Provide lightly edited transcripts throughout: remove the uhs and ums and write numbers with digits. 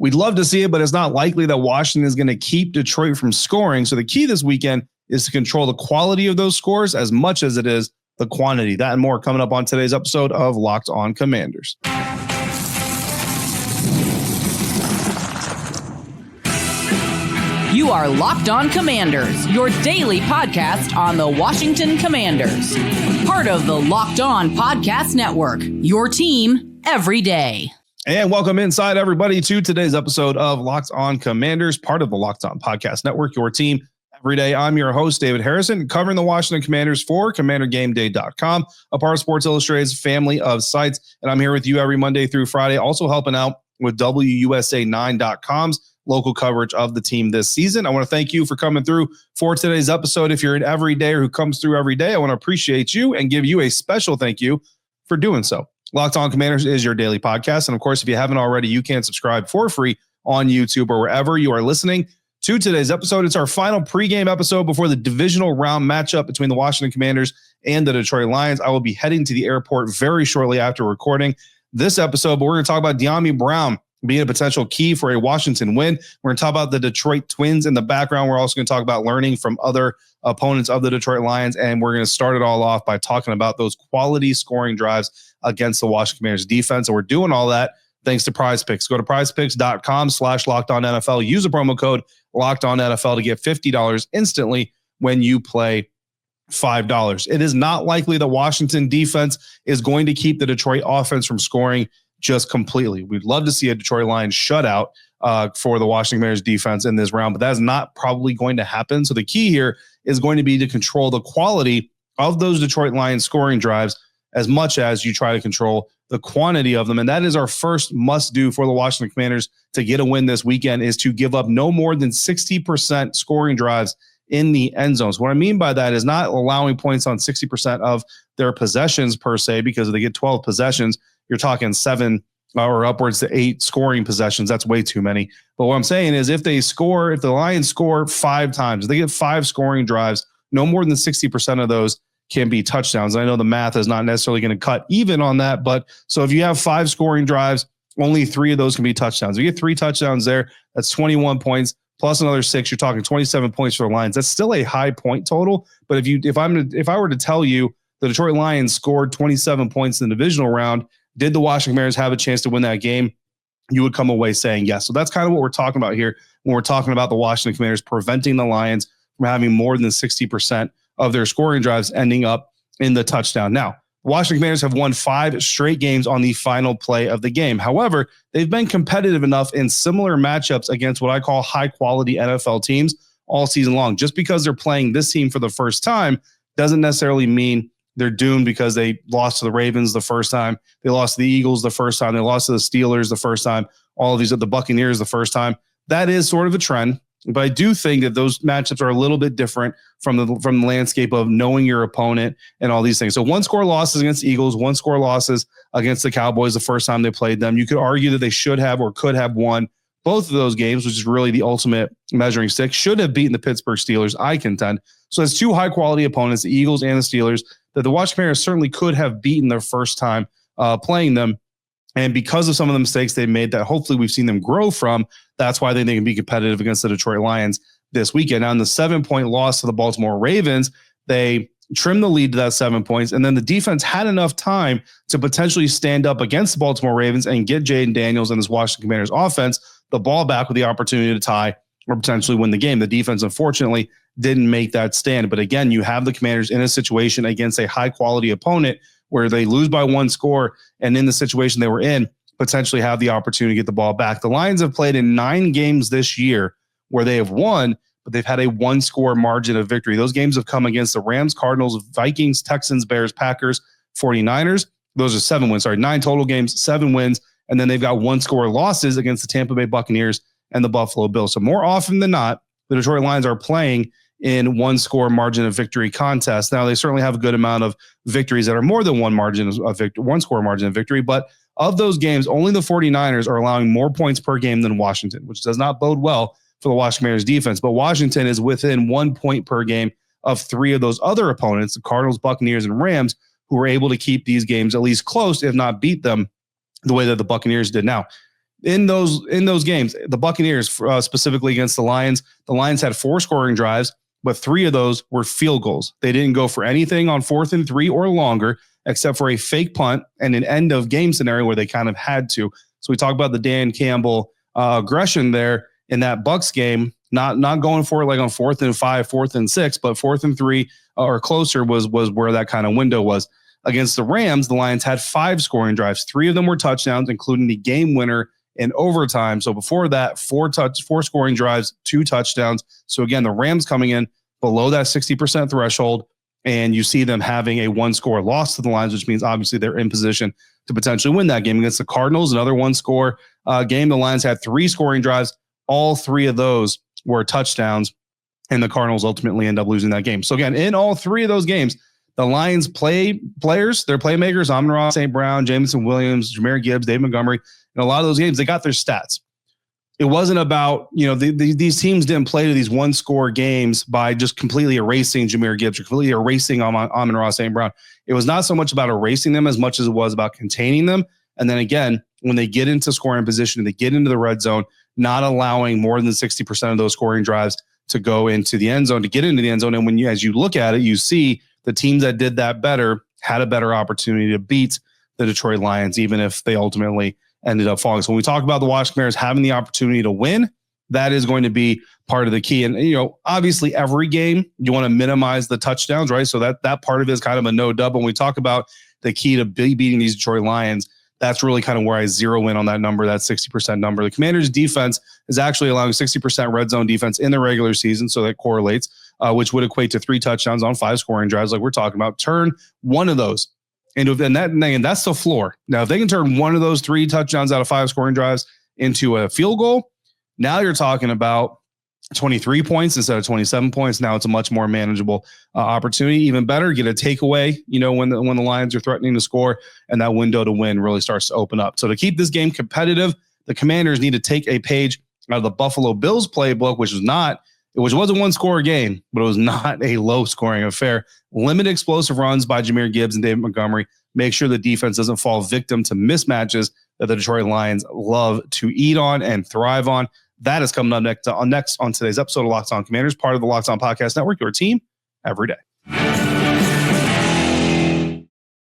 We'd love to see it, but it's not likely that Washington is going to keep Detroit from scoring. So the key this weekend is to control the quality of those scores as much as it is the quantity. That and more coming up on today's episode of Locked On Commanders. You are Locked On Commanders, your daily podcast on the Washington Commanders. Part of the Locked On Podcast Network, your team every day. And welcome inside, everybody, to today's episode of Locked On Commanders, part of the Locked On Podcast Network, your team every day. I'm your host, David Harrison, covering the Washington Commanders for CommanderGameDay.com, a part of Sports Illustrated's family of sites. And I'm here with you every Monday through Friday, also helping out with WUSA9.com's local coverage of the team this season. I want to thank you for coming through for today's episode. If you're an everydayer who comes through every day, I want to appreciate you and give you a special thank you for doing so. Locked On Commanders is your daily podcast. And of course, if you haven't already, you can subscribe for free on YouTube or wherever you are listening to today's episode. It's our final pregame episode before the divisional round matchup between the Washington Commanders and the Detroit Lions. I will be heading to the airport very shortly after recording this episode, but we're going to talk about Dyami Brown being a potential key for a Washington win. We're going to talk about the Detroit Twins in the background. We're also going to talk about learning from other opponents of the Detroit Lions, and we're going to start it all off by talking about those quality scoring drives against the Washington Commanders defense. And we're doing all that thanks to Prize Picks. Go to prizepicks.com/LockedOnNFL. Use the promo code LockedOnNFL to get $50 instantly when you play $5. It is not likely that Washington defense is going to keep the Detroit offense from scoring just completely. We'd love to see a Detroit Lions shutout for the Washington Commanders defense in this round, but that's not probably going to happen. So the key here is going to be to control the quality of those Detroit Lions scoring drives as much as you try to control the quantity of them. And that is our first must do for the Washington Commanders to get a win this weekend, is to give up no more than 60% scoring drives in the end zones. What I mean by that is not allowing points on 60% of their possessions per se, because if they get 12 possessions, you're talking 7 or upwards to 8 scoring possessions. That's way too many. But what I'm saying is if the Lions score 5 times, if they get 5 scoring drives, no more than 60% of those can be touchdowns. I know the math is not necessarily going to cut even on that, but so if you have 5 scoring drives, only 3 of those can be touchdowns. If you get 3 touchdowns there, that's 21 points plus another 6. You're talking 27 points for the Lions. That's still a high point total. But if I were to tell you the Detroit Lions scored 27 points in the divisional round, did the Washington Commanders have a chance to win that game? You would come away saying yes. So that's kind of what we're talking about here when we're talking about the Washington Commanders preventing the Lions from having more than 60% of their scoring drives ending up in the touchdown. Now, Washington Commanders have won 5 straight games on the final play of the game. However, they've been competitive enough in similar matchups against what I call high-quality NFL teams all season long. Just because they're playing this team for the first time doesn't necessarily mean they're doomed, because they lost to the Ravens the first time. They lost to the Eagles the first time. They lost to the Steelers the first time. All of these at the Buccaneers the first time. That is sort of a trend. But I do think that those matchups are a little bit different from the landscape of knowing your opponent and all these things. So 1-score losses against the Eagles, 1-score losses against the Cowboys the first time they played them. You could argue that they should have or could have won both of those games, which is really the ultimate measuring stick. Should have beaten the Pittsburgh Steelers, I contend. So it's 2 high-quality opponents, the Eagles and the Steelers, that the Washington Commanders certainly could have beaten their first time playing them. And because of some of the mistakes they made that hopefully we've seen them grow from, that's why they can be competitive against the Detroit Lions this weekend. Now, in the 7-point loss to the Baltimore Ravens, they trimmed the lead to that 7 points, and then the defense had enough time to potentially stand up against the Baltimore Ravens and get Jayden Daniels and his Washington Commanders offense the ball back with the opportunity to tie or potentially win the game. The defense, unfortunately, didn't make that stand. But again, you have the Commanders in a situation against a high-quality opponent where they lose by 1 score, and in the situation they were in, potentially have the opportunity to get the ball back. The Lions have played in 9 games this year where they have won, but they've had a 1-score margin of victory. Those games have come against the Rams, Cardinals, Vikings, Texans, Bears, Packers, 49ers. Those are 7 wins. 9 total games, 7 wins. And then they've got 1-score losses against the Tampa Bay Buccaneers and the Buffalo Bills. So more often than not, the Detroit Lions are playing in 1-score margin of victory contests. Now, they certainly have a good amount of victories that are more than 1-score margin of victory. But of those games, only the 49ers are allowing more points per game than Washington, which does not bode well for the Washington Commanders defense. But Washington is within 1 point per game of 3 of those other opponents, the Cardinals, Buccaneers, and Rams, who were able to keep these games at least close, if not beat them the way that the Buccaneers did. Now, in those games, the Buccaneers, specifically against the Lions had 4 scoring drives, but 3 of those were field goals. They didn't go for anything on 4th and 3 or longer, except for a fake punt and an end of game scenario where they kind of had to. So we talk about the Dan Campbell aggression there in that Bucs game, not going for it like on 4th and 5, 4th and 6, but 4th and 3 or closer was where that kind of window was. Against the Rams, the Lions had 5 scoring drives. 3 of them were touchdowns, including the game winner in overtime. So before that, 4 scoring drives, 2 touchdowns. So again, the Rams coming in below that 60% threshold, and you see them having a 1-score loss to the Lions, which means obviously they're in position to potentially win that game. Against the Cardinals, another 1-score game. The Lions had 3 scoring drives. All 3 of those were touchdowns, and the Cardinals ultimately end up losing that game. So again, in all 3 of those games, the Lions players, their playmakers, Amon-Ra St. Brown, Jameson Williams, Jahmyr Gibbs, David Montgomery, in a lot of those games, they got their stats. It wasn't about, these teams didn't play to these 1-score games by just completely erasing Jahmyr Gibbs or completely erasing Amon-Ra St. Brown. It was not so much about erasing them as much as it was about containing them. And then again, when they get into scoring position and they get into the red zone, not allowing more than 60% of those scoring drives to go into the end zone, to get into the end zone. And as you look at it, you see the teams that did that better had a better opportunity to beat the Detroit Lions, even if they ultimately ended up falling. So when we talk about the Washington Commanders having the opportunity to win, that is going to be part of the key. And, obviously every game you want to minimize the touchdowns, right? So that part of it is kind of a no dub. When we talk about the key to beating these Detroit Lions, that's really kind of where I zero in on that number, that 60% number. The Commanders defense is actually allowing 60% red zone defense in the regular season. So that correlates, which would equate to 3 touchdowns on 5 scoring drives. Like we're talking about, turn one of those and that's the floor. Now, if they can turn one of those 3 touchdowns out of 5 scoring drives into a field goal, now you're talking about 23 points instead of 27 points. Now it's a much more manageable opportunity. Even better, get a takeaway, when the Lions are threatening to score, and that window to win really starts to open up. So to keep this game competitive, the Commanders need to take a page out of the Buffalo Bills playbook, which was a 1-score game, but it was not a low-scoring affair. Limit explosive runs by Jahmyr Gibbs and David Montgomery. Make sure the defense doesn't fall victim to mismatches that the Detroit Lions love to eat on and thrive on. That is coming up next on today's episode of Locked On Commanders, part of the Locked On Podcast Network, your team every day.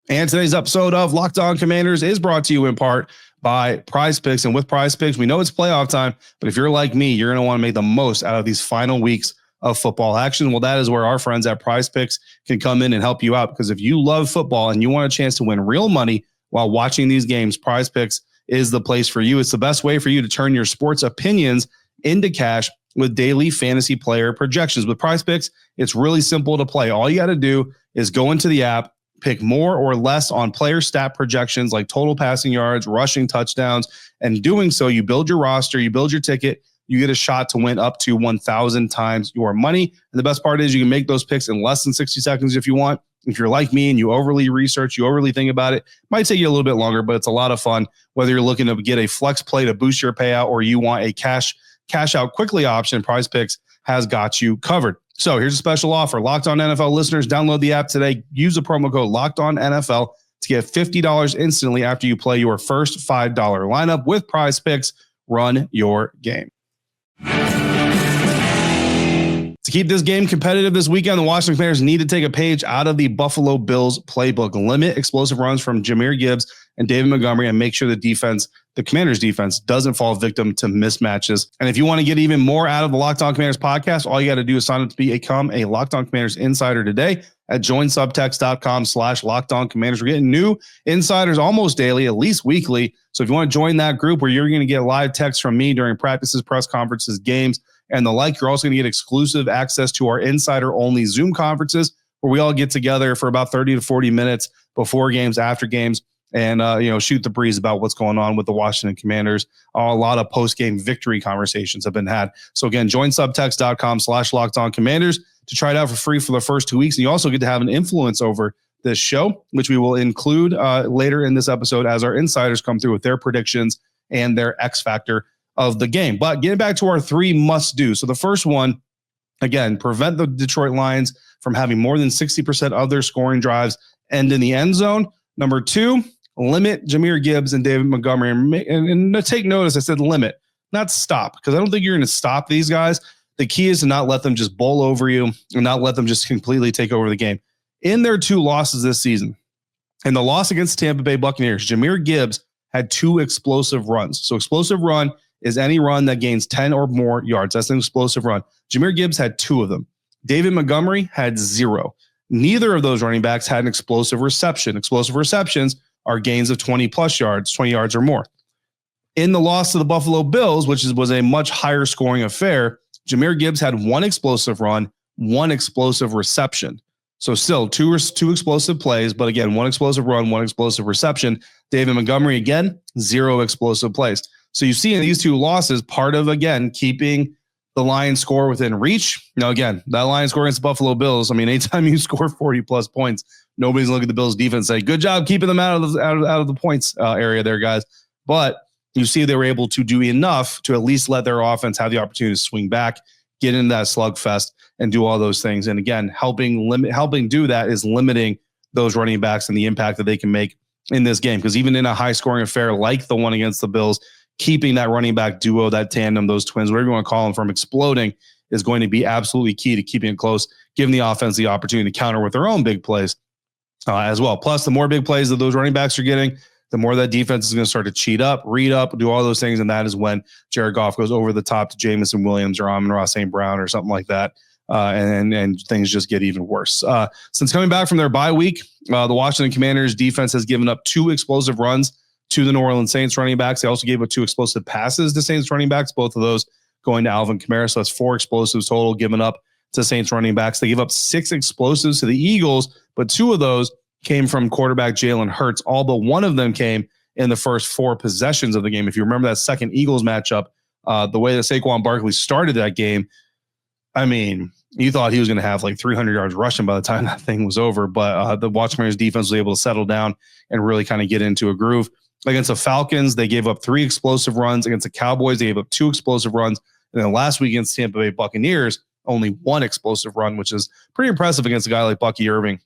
And today's episode of Locked On Commanders is brought to you in part by Prize Picks. And with Prize Picks, we know it's playoff time, but if you're like me, you're going to want to make the most out of these final weeks of football action. Well, that is where our friends at Prize Picks can come in and help you out, because if you love football and you want a chance to win real money while watching these games, Prize Picks is the place for you. It's the best way for you to turn your sports opinions into cash with daily fantasy player projections. With Prize Picks, it's really simple to play. All you got to do is go into the app, pick more or less on player stat projections like total passing yards, rushing touchdowns, and doing so, you build your roster, you build your ticket, you get a shot to win up to 1,000 times your money. And the best part is you can make those picks in less than 60 seconds if you want. If you're like me and you overly research, you overly think about it, might take you a little bit longer, but it's a lot of fun. Whether you're looking to get a flex play to boost your payout or you want a cash out quickly option, Prize Picks has got you covered. So here's a special offer. Locked On NFL listeners, download the app today. Use the promo code Locked On NFL to get $50 instantly after you play your first $5 lineup with Prize Picks. Run your game. To keep this game competitive this weekend, the Washington Commanders need to take a page out of the Buffalo Bills playbook. Limit explosive runs from Jahmyr Gibbs and David Montgomery and make sure the Commanders defense doesn't fall victim to mismatches. And if you want to get even more out of the Locked On Commanders podcast, all you got to do is sign up to become a Locked On Commanders insider today at joinsubtext.com/LockedOnCommanders. We're getting new insiders almost daily, at least weekly. So if you want to join that group where you're going to get live texts from me during practices, press conferences, games, and the like, you're also going to get exclusive access to our insider-only Zoom conferences where we all get together for about 30 to 40 minutes before games, after games, and shoot the breeze about what's going on with the Washington Commanders. A lot of post-game victory conversations have been had. So again, join subtext.com/LockedOnCommanders to try it out for free for the first 2 weeks. And you also get to have an influence over this show, which we will include later in this episode as our insiders come through with their predictions and their X factor of the game. But getting back to our 3 must-do. So the first one, again, prevent the Detroit Lions from having more than 60% of their scoring drives end in the end zone. Number 2, limit Jahmyr Gibbs and David Montgomery. And take notice, I said limit, not stop, because I don't think you're going to stop these guys. The key is to not let them just bowl over you and not let them just completely take over the game. In their 2 losses this season, in the loss against the Tampa Bay Buccaneers, Jahmyr Gibbs had 2 explosive runs. So explosive run is any run that gains 10 or more yards. That's an explosive run. Jahmyr Gibbs had 2 of them. David Montgomery had 0. Neither of those running backs had an explosive reception. Explosive receptions are gains of 20 plus yards, 20 yards or more. In the loss to the Buffalo Bills, which was a much higher scoring affair, Jahmyr Gibbs had 1 explosive run, 1 explosive reception. So still two explosive plays, but again, 1 explosive run, 1 explosive reception. David Montgomery, again, 0 explosive plays. So you see in these 2 losses, part of, again, keeping the Lions score within reach. Now, again, that Lions score against the Buffalo Bills, I mean, anytime you score 40 plus points, nobody's looking at the Bills defense and say, good job keeping them out of the points area there, guys. But you see they were able to do enough to at least let their offense have the opportunity to swing back, get into that slugfest, and do all those things. And again, helping do that is limiting those running backs and the impact that they can make in this game. Because even in a high-scoring affair like the one against the Bills, keeping that running back duo, that tandem, those twins, whatever you want to call them, from exploding is going to be absolutely key to keeping it close, giving the offense the opportunity to counter with their own big plays as well. Plus, the more big plays that those running backs are getting, the more that defense is going to start to cheat up, read up, do all those things. And that is when Jared Goff goes over the top to Jameson Williams or Amon-Ra St. Brown or something like that. And things just get even worse. Since coming back from their bye week, the Washington Commanders defense has given up 2 explosive runs to the New Orleans Saints running backs. They also gave up 2 explosive passes to Saints running backs, both of those going to Alvin Kamara. So that's 4 explosives total given up to Saints running backs. They gave up 6 explosives to the Eagles, but 2 of those came from quarterback Jalen Hurts. All but 1 of them came in the first 4 possessions of the game. If you remember that second Eagles matchup, the way that Saquon Barkley started that game, I mean, you thought he was going to have like 300 yards rushing by the time that thing was over, but the Washington Commanders defense was able to settle down and really kind of get into a groove. Against the Falcons, they gave up 3 explosive runs. Against the Cowboys, they gave up 2 explosive runs. And then last week against Tampa Bay Buccaneers, only 1 explosive run, which is pretty impressive against a guy like Bucky Irving,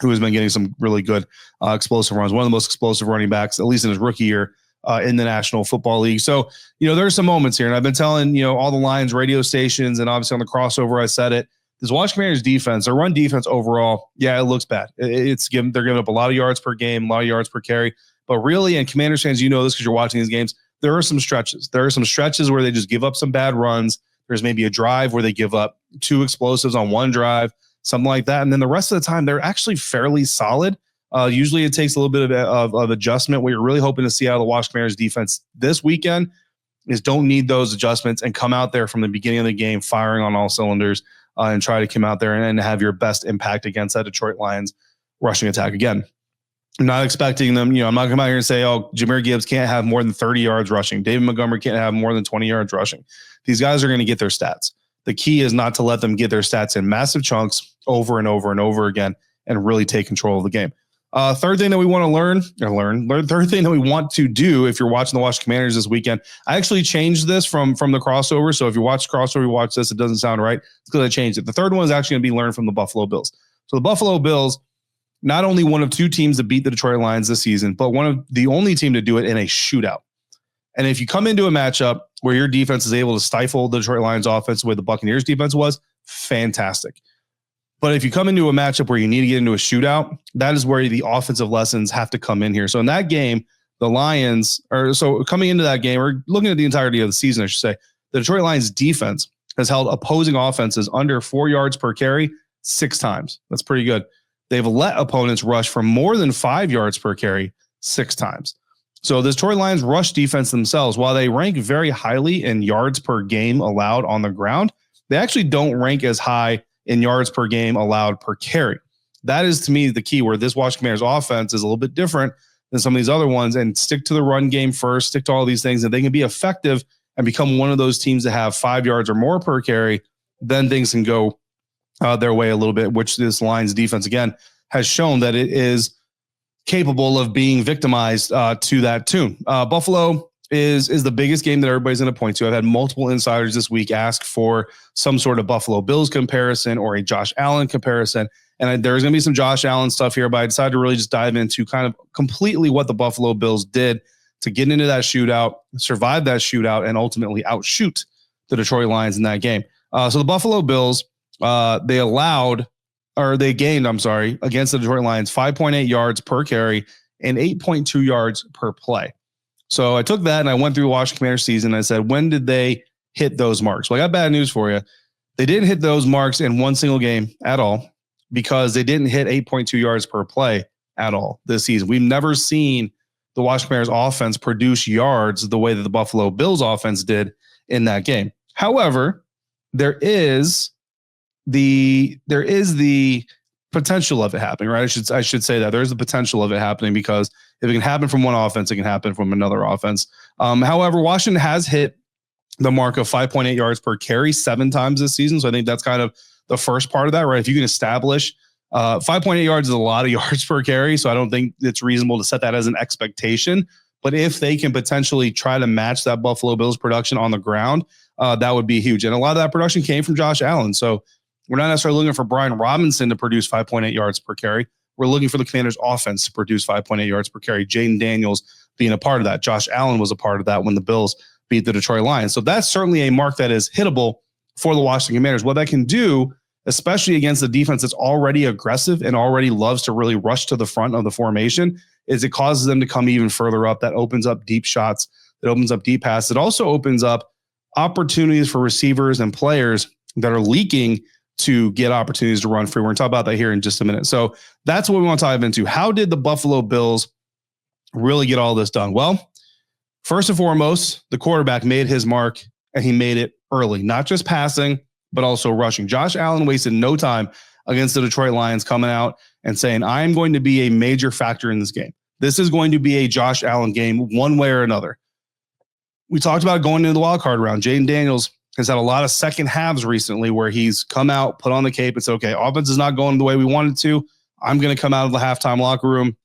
who has been getting some really good explosive runs. One of the most explosive running backs, at least in his rookie year, in the National Football League. So, there are some moments here, and I've been telling, all the Lions radio stations, and obviously on the crossover, I said it. This Washington Commanders defense, their run defense overall, yeah, it looks bad. They're giving up a lot of yards per game, a lot of yards per carry. But really, and Commanders fans, you know this because you're watching these games, there are some stretches. There are some stretches where they just give up some bad runs. There's maybe a drive where they give up 2 explosives on 1 drive, something like that. And then the rest of the time, they're actually fairly solid. Usually it takes a little bit of adjustment. What you're really hoping to see out of the Washington Commanders defense this weekend is don't need those adjustments and come out there from the beginning of the game firing on all cylinders and try to come out there and have your best impact against that Detroit Lions rushing attack. Again, I'm not expecting them. I'm not going to come out here and say, oh, Jahmyr Gibbs can't have more than 30 yards rushing. David Montgomery can't have more than 20 yards rushing. These guys are going to get their stats. The key is not to let them get their stats in massive chunks over and over and over again and really take control of the game. Third thing that we want to third thing that we want to do if you're watching the Washington Commanders this weekend, I actually changed this from the crossover. So if you watch crossover, you watch this, it doesn't sound right. It's because I changed it. The third one is actually going to be learned from the Buffalo Bills. So the Buffalo Bills, not only one of 2 teams that beat the Detroit Lions this season, but one of the only team to do it in a shootout. And if you come into a matchup where your defense is able to stifle the Detroit Lions offense the way the Buccaneers defense was, fantastic. But if you come into a matchup where you need to get into a shootout, that is where the offensive lessons have to come in here. So in that game, the Lions coming into that game, or looking at the entirety of the season, I should say, the Detroit Lions defense has held opposing offenses under 4 yards per carry 6 times. That's pretty good. They've let opponents rush for more than 5 yards per carry 6 times. So the Detroit Lions rush defense themselves, while they rank very highly in yards per game allowed on the ground, they actually don't rank as high in yards per game allowed per carry. That is, to me, the key, where this Washington Commanders offense is a little bit different than some of these other ones, and stick to the run game first, stick to all these things, and they can be effective and become one of those teams that have 5 yards or more per carry, then things can go their way a little bit, which this Lions defense, again, has shown that it is capable of being victimized to that tune. Buffalo is the biggest game that everybody's going to point to. I've had multiple insiders this week ask for some sort of Buffalo Bills comparison or a Josh Allen comparison. And there's going to be some Josh Allen stuff here, but I decided to really just dive into kind of completely what the Buffalo Bills did to get into that shootout, survive that shootout, and ultimately outshoot the Detroit Lions in that game. So the Buffalo Bills, they gained, against the Detroit Lions, 5.8 yards per carry and 8.2 yards per play. So I took that and I went through the Washington Commanders season. And I said, when did they hit those marks? Well, I got bad news for you. They didn't hit those marks in one single game at all because they didn't hit 8.2 yards per play at all this season. We've never seen the Washington Commanders offense produce yards the way that the Buffalo Bills offense did in that game. However, there is the potential of it happening, right? I should say that there's the potential of it happening because if it can happen from one offense, it can happen from another offense. However, Washington has hit the mark of 5.8 yards per carry 7 times this season. So I think that's kind of the first part of that, right? If you can establish 5.8 yards is a lot of yards per carry. So I don't think it's reasonable to set that as an expectation. But if they can potentially try to match that Buffalo Bills production on the ground, that would be huge. And a lot of that production came from Josh Allen. So we're not necessarily looking for Brian Robinson to produce 5.8 yards per carry. We're looking for the Commanders offense to produce 5.8 yards per carry. Jayden Daniels being a part of that. Josh Allen was a part of that when the Bills beat the Detroit Lions. So that's certainly a mark that is hittable for the Washington Commanders. What that can do, especially against a defense that's already aggressive and already loves to really rush to the front of the formation, is it causes them to come even further up. That opens up deep shots. It opens up deep passes. It also opens up opportunities for receivers and players that are leaking to get opportunities to run free. We're going to talk about that here in just a minute. So that's what we want to dive into. How did the Buffalo Bills really get all this done? Well, first and foremost, the quarterback made his mark, and he made it early, not just passing, but also rushing. Josh Allen wasted no time against the Detroit Lions coming out and saying, I am going to be a major factor in this game. This is going to be a Josh Allen game one way or another. We talked about going into the wild card round. Jayden Daniels has had a lot of second halves recently where he's come out, put on the cape and said, okay, offense is not going the way we wanted to. I'm going to come out of the halftime locker room.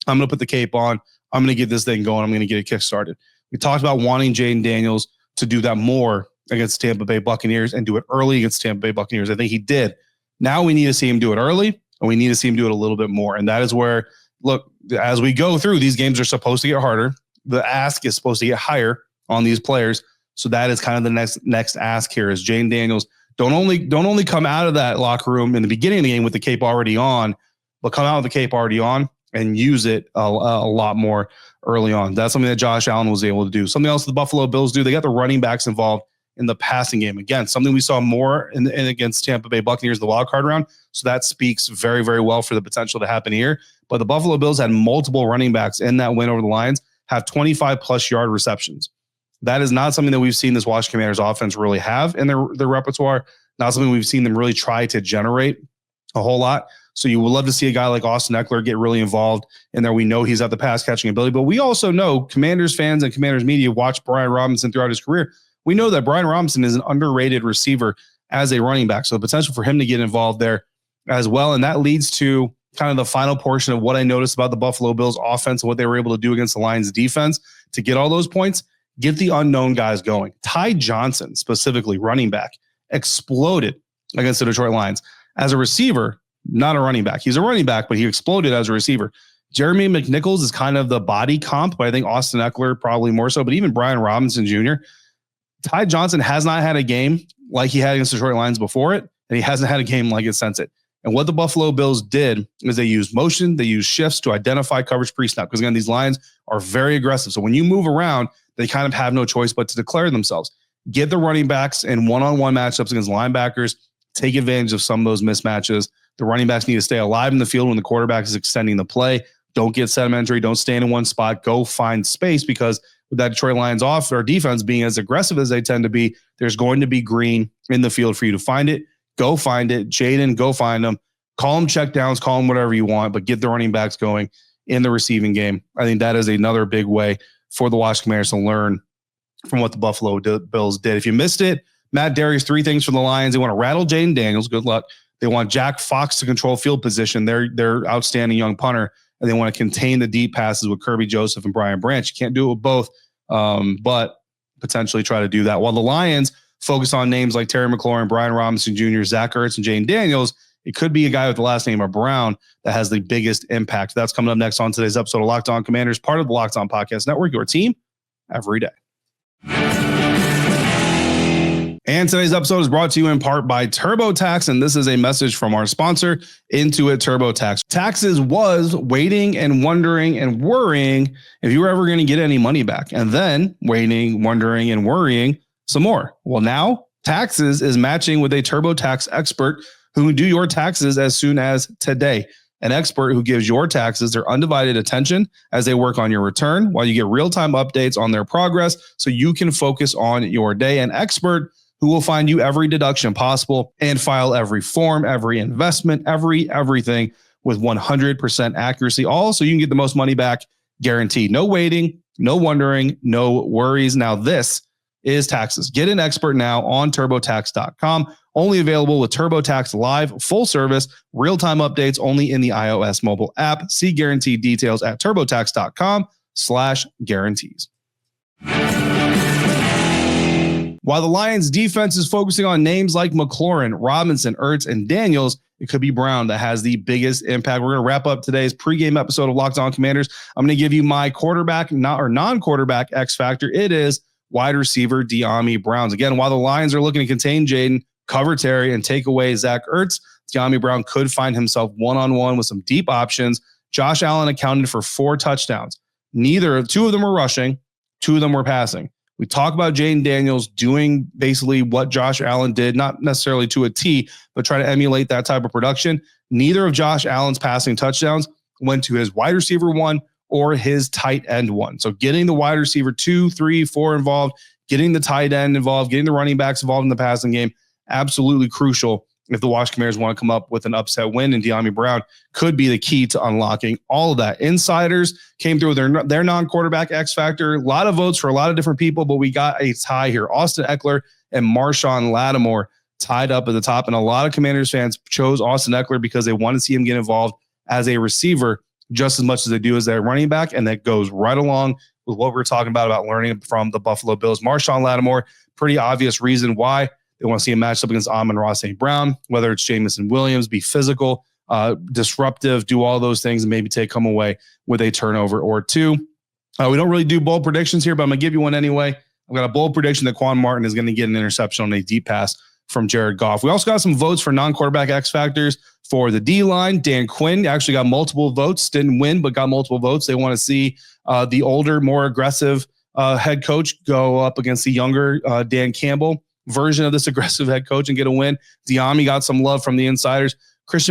I'm going to put the cape on. I'm going to get this thing going. I'm going to get it kick-started. We talked about wanting Jayden Daniels to do that more against Tampa Bay Buccaneers and do it early against Tampa Bay Buccaneers. I think he did. Now we need to see him do it early, and we need to see him do it a little bit more. And that is where, look, as we go through, these games are supposed to get harder. The ask is supposed to get higher on these players. So that is kind of the next ask here is Jayden Daniels. Don't only come out of that locker room in the beginning of the game with the cape already on, but come out with the cape already on and use it a lot more early on. That's something that Josh Allen was able to do. Something else the Buffalo Bills do, they got the running backs involved in the passing game. Again, something we saw more in against Tampa Bay Buccaneers, the wild card round. So that speaks very, very well for the potential to happen here. But the Buffalo Bills had multiple running backs in that win over the Lions, have 25-plus yard receptions. That is not something that we've seen this Washington Commanders offense really have in their repertoire. Not something we've seen them really try to generate a whole lot. So you would love to see a guy like Austin Eckler get really involved in there. We know he's got the pass catching ability, but we also know Commanders fans and Commanders media watch Brian Robinson throughout his career. We know that Brian Robinson is an underrated receiver as a running back. So the potential for him to get involved there as well. And that leads to kind of the final portion of what I noticed about the Buffalo Bills offense and what they were able to do against the Lions defense to get all those points. Get the unknown guys going. Ty Johnson, specifically running back, exploded against the Detroit Lions. As a receiver, not a running back. He's a running back, but he exploded as a receiver. Jeremy McNichols is kind of the body comp, but I think Austin Eckler probably more so, but even Brian Robinson Jr. Ty Johnson has not had a game like he had against the Detroit Lions before it, and he hasn't had a game like it since it. And what the Buffalo Bills did is they used motion, they used shifts to identify coverage pre-snap, because again, these Lions are very aggressive. So when you move around, they kind of have no choice but to declare themselves. Get the running backs in one-on-one matchups against linebackers. Take advantage of some of those mismatches. The running backs need to stay alive in the field when the quarterback is extending the play. Don't get sedimentary. Don't stand in one spot. Go find space, because with that Detroit Lions off, our defense being as aggressive as they tend to be, there's going to be green in the field for you to find it. Go find it. Jayden, go find them. Call them check downs. Call them whatever you want, but get the running backs going in the receiving game. I think that is another big way for the Washington Commanders to learn from what the Buffalo Bills did. If you missed it, Matt Derry's 3 things for the Lions. They want to rattle Jayden Daniels. Good luck. They want Jack Fox to control field position. They're outstanding young punter, and they want to contain the deep passes with Kirby Joseph and Brian Branch. You can't do it with both, but potentially try to do that. While the Lions focus on names like Terry McLaurin, Brian Robinson Jr., Zach Ertz, and Jayden Daniels, it could be a guy with the last name of Brown that has the biggest impact. That's coming up next on today's episode of Locked On Commanders, part of the Locked On Podcast Network, your team every day. And today's episode is brought to you in part by TurboTax, and this is a message from our sponsor, Intuit TurboTax. Taxes was waiting and wondering and worrying if you were ever going to get any money back, and then waiting, wondering, and worrying some more. Well, now Taxes is matching with a TurboTax expert who can do your taxes as soon as today. An expert who gives your taxes their undivided attention as they work on your return, while you get real-time updates on their progress so you can focus on your day. An expert who will find you every deduction possible and file every form, every investment, everything with 100% accuracy, all so you can get the most money back guaranteed. No waiting, no wondering, no worries. Now this is Taxes. Get an expert now on TurboTax.com. Only available with TurboTax Live, full service, real-time updates only in the iOS mobile app. See guaranteed details at TurboTax.com/guarantees. While the Lions defense is focusing on names like McLaurin, Robinson, Ertz, and Daniels, it could be Brown that has the biggest impact. We're going to wrap up today's pregame episode of Locked On Commanders. I'm going to give you my quarterback non-quarterback X factor. It is wide receiver Dyami Brown. Again, while the Lions are looking to contain Jayden, cover Terry, and take away Zach Ertz, Dyami Brown could find himself one-on-one with some deep options. Josh Allen accounted for 4 touchdowns. Two of them were rushing, 2 of them were passing. We talk about Jayden Daniels doing basically what Josh Allen did, not necessarily to a T, but try to emulate that type of production. Neither of Josh Allen's passing touchdowns went to his wide receiver 1 or his tight end 1. So getting the wide receiver 2, 3, 4 involved, getting the tight end involved, getting the running backs involved in the passing game, absolutely crucial if the Washington Commanders want to come up with an upset win, and Dyami Brown could be the key to unlocking all of that. Insiders came through with their non-quarterback X factor. A lot of votes for a lot of different people, but we got a tie here. Austin Eckler and Marshawn Lattimore tied up at the top, and a lot of Commanders fans chose Austin Eckler because they want to see him get involved as a receiver just as much as they do as their running back, and that goes right along with what we're talking about learning from the Buffalo Bills. Marshawn Lattimore, pretty obvious reason why they want to see him matched up against Amon-Ra St. Brown, whether it's Jamison Williams, be physical, disruptive, do all those things, and maybe come away with a turnover or 2. We don't really do bold predictions here, but I'm going to give you one anyway. I've got a bold prediction that Quan Martin is going to get an interception on a deep pass from Jared Goff. We also got some votes for non-quarterback X factors for the D-line. Dan Quinn actually got multiple votes, didn't win, but got multiple votes. They want to see the older, more aggressive head coach go up against the younger Dan Campbell version of this aggressive head coach and get a win. Dyami got some love from the insiders. Luke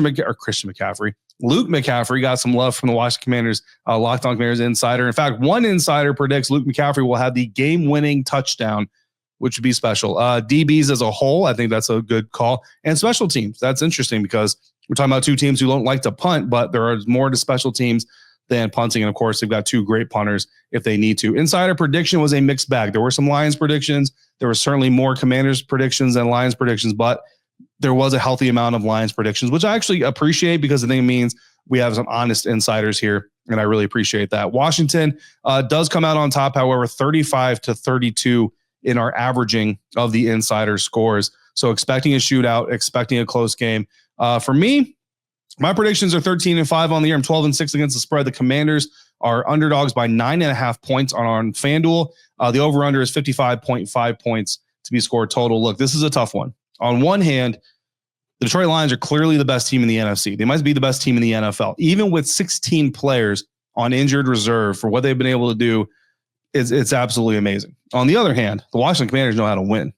McCaffrey got some love from the Washington Commanders, Locked On Commanders insider. In fact, one insider predicts Luke McCaffrey will have the game-winning touchdown, which would be special. DBs as a whole, I think that's a good call. And special teams, that's interesting because we're talking about 2 teams who don't like to punt, but there are more to special teams than punting. And of course, they've got 2 great punters if they need to. Insider prediction was a mixed bag. There were some Lions predictions. There were certainly more Commanders predictions than Lions predictions, but there was a healthy amount of Lions predictions, which I actually appreciate because I think it means we have some honest insiders here, and I really appreciate that. Washington does come out on top, however, 35-32 in our averaging of the insider scores. So expecting a shootout, expecting a close game. For me, my predictions are 13-5 on the year. I'm 12-6 against the spread. The Commanders are underdogs by 9.5 points on FanDuel. The over-under is 55.5 points to be scored total. Look, this is a tough one. On one hand, the Detroit Lions are clearly the best team in the NFC. They might be the best team in the NFL. Even with 16 players on injured reserve for what they've been able to do, it's absolutely amazing. On the other hand, the Washington Commanders know how to win.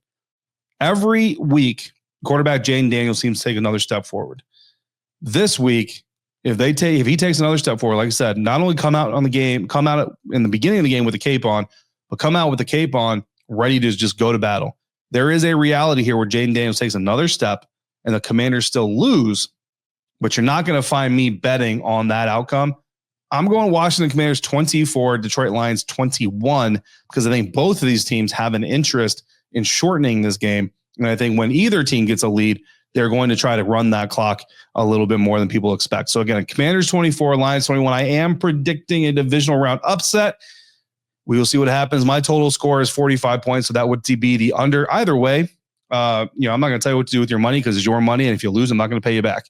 Every week, quarterback Jayden Daniels seems to take another step forward. This week, if he takes another step forward, like I said, not only come out in the beginning of the game with the cape on, but come out with the cape on, ready to just go to battle. There is a reality here where Jayden Daniels takes another step and the Commanders still lose, but you're not going to find me betting on that outcome. I'm going Washington Commanders 24, Detroit Lions 21, because I think both of these teams have an interest in shortening this game. And I think when either team gets a lead, they're going to try to run that clock a little bit more than people expect. So again, Commanders 24, Lions 21. I am predicting a divisional round upset. We will see what happens. My total score is 45 points, so that would be the under. Either way, I'm not going to tell you what to do with your money because it's your money, and if you lose, I'm not going to pay you back.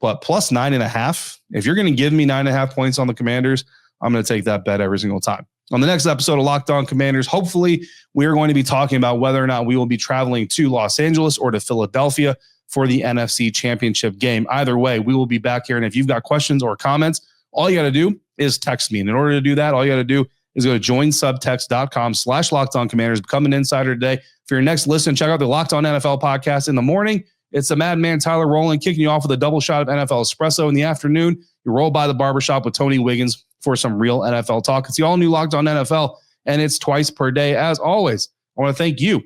but plus 9.5. If you're going to give me 9.5 points on the Commanders, I'm going to take that bet every single time. On the next episode of Locked On Commanders, hopefully we are going to be talking about whether or not we will be traveling to Los Angeles or to Philadelphia for the NFC Championship game. Either way, we will be back here. And if you've got questions or comments, all you got to do is text me. And in order to do that, all you got to do is go to joinsubtext.com/LockedOnCommanders. Become an insider today. For your next listen, check out the Locked On NFL podcast in the morning. It's the Madman Tyler Rowland kicking you off with a double shot of NFL espresso. In the afternoon, you roll by the barbershop with Tony Wiggins for some real NFL talk. It's the all-new Locked On NFL, and it's twice per day. As always, I want to thank you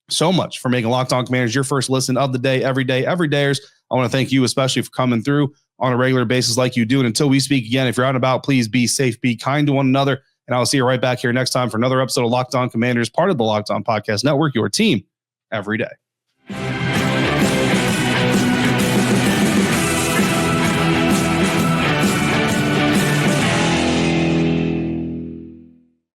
so much for making Locked On Commanders your first listen of the day, every dayers. I want to thank you especially for coming through on a regular basis like you do. And until we speak again, if you're out and about, please be safe, be kind to one another, and I'll see you right back here next time for another episode of Locked On Commanders, part of the Locked On Podcast Network, your team every day.